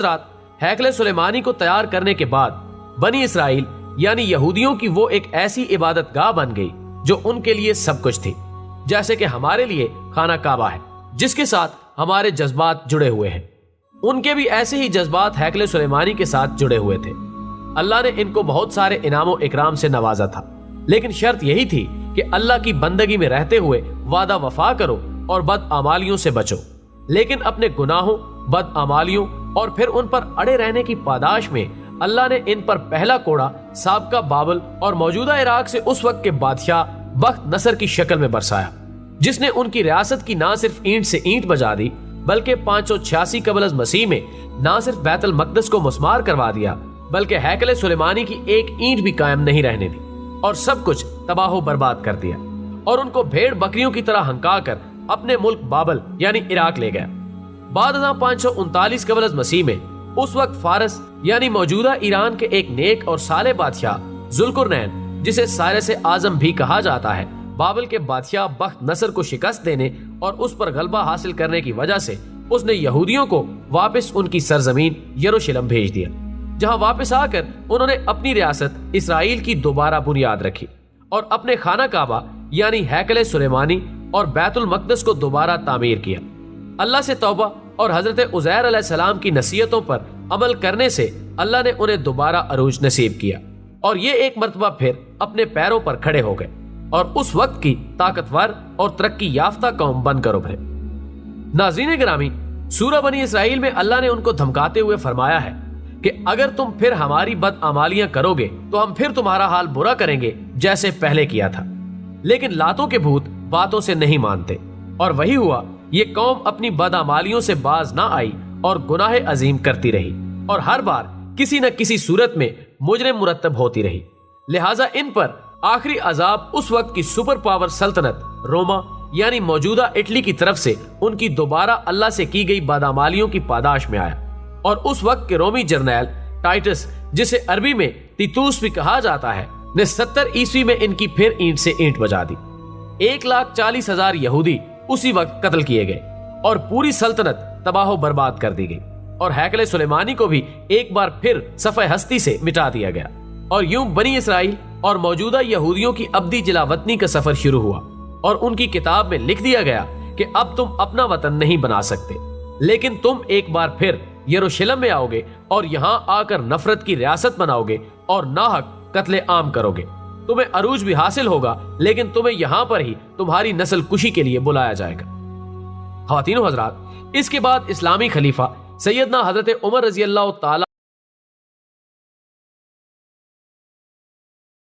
رات ہیکل سلیمانی کو تیار کرنے کے بعد بنی اسرائیل یعنی یہودیوں کی وہ ایک ایسی عبادت گاہ بن گئی جو ان کے لیے سب کچھ تھی، جیسے کہ ہمارے لیے خانہ کعبہ ہے جس کے ساتھ ہمارے جذبات جڑے ہوئے ہیں۔ ان کے بھی ایسے ہی جذبات ہیکل سلیمانی کے ساتھ جڑے ہوئے تھے۔ اللہ نے ان کو بہت سارے انعام و اکرام سے نوازا تھا، لیکن شرط یہی تھی کہ اللہ کی بندگی میں رہتے ہوئے وعدہ وفا کرو اور بدعمالیوں سے بچو۔ لیکن اپنے گناہوں، بدعمالیوں اور پھر ان پر اڑے رہنے کی پاداش میں اللہ نے ان پر پہلا کوڑا سابقہ بابل اور موجودہ عراق سے اس وقت کے بادشاہ بخت نصر کی شکل میں برسایا، جس نے ان کی ریاست کی نہ صرف اینٹ سے اینٹ بجا دی بلکہ 586 قبل از مسیح میں نہ صرف بیت المقدس کو مسمار کروا دیا بلکہ ہیکل سلیمانی کی ایک اینٹ بھی قائم نہیں رہنے دی اور سب کچھ تباہ و برباد کر دیا، اور ان کو بھیڑ بکریوں کی طرح ہنکا کر اپنے ملک بابل یعنی عراق لے گیا۔ بعد ازاں 539 قبل از مسیح میں اس وقت فارس یعنی موجودہ ایران کے ایک نیک اور صالح بادشاہ ذوالقرنین، جسے سائرس اعظم بھی کہا جاتا ہے، بابل کے بادشاہ بخت نصر کو شکست دینے اور اس پر غلبہ حاصل کرنے کی وجہ سے اس نے یہودیوں کو واپس ان کی سرزمین یروشلم بھیج دیا، جہاں واپس آ کر انہوں نے اپنی ریاست اسرائیل کی دوبارہ بنیاد رکھی اور اپنے خانہ کعبہ یعنی ہیکل سلیمانی اور بیت المقدس کو دوبارہ تعمیر کیا۔ اللہ سے توبہ اور حضرت عزیر علیہ السلام کی نصیحتوں پر عمل کرنے سے اللہ نے انہیں دوبارہ عروج نصیب کیا اور یہ ایک مرتبہ پھر اپنے پیروں پر کھڑے ہو گئے اور اس وقت کی طاقتور اور ترقی یافتہ قوم بن کر ابھرے۔ ناظرین گرامی، سورہ بنی اسرائیل میں اللہ نے ان کو دھمکاتے ہوئے فرمایا ہے کہ اگر تم پھر ہماری بدعمالیاں کرو گے تو ہم پھر تمہارا حال برا کریں گے جیسے پہلے کیا تھا۔ لیکن لاتوں کے بھوت باتوں سے نہیں مانتے، اور وہی ہوا، یہ قوم اپنی بدعمالیوں سے باز نہ آئی اور گناہ عظیم کرتی رہی اور ہر بار کسی نہ کسی صورت میں مجرم مرتب ہوتی رہی۔ لہٰذا ان پر آخری عذاب اس وقت کی سپر پاور سلطنت روما یعنی موجودہ اٹلی کی طرف سے ان کی دوبارہ اللہ سے کی گئی بدعمالیوں کی پاداش میں آیا، اور اس وقت کے رومی جرنیل ٹائٹس، جسے عربی میں تیتوس بھی کہا جاتا ہے، نے 70 عیسوی میں ان کی پھر اینٹ سے اینٹ بجا دی۔ 1,40,000 یہودی اسی وقت قتل کیے گئے اور پوری سلطنت تباہ و برباد کر دی گئی، اور ہیکل سلیمانی کو بھی ایک بار پھر صفحہ ہستی سے مٹا دیا گیا، اور یوں بنی اسرائیل اور موجودہ یہودیوں کی ابدی جلاوطنی کا سفر شروع ہوا، اور ان کی کتاب میں لکھ دیا گیا کہ اب تم اپنا وطن نہیں بنا سکتے، لیکن تم ایک بار پھر یروشلم میں آؤ گے اور یہاں آ کر نفرت کی ریاست بناؤ گے اور ناحق قتل عام کرو گے۔ تمہیں عروج بھی حاصل ہوگا، لیکن تمہیں یہاں پر ہی تمہاری نسل کشی کے لیے بلایا جائے گا۔ خواتین و حضرات، اس کے بعد اسلامی خلیفہ سیدنا حضرت عمر رضی اللہ تعالی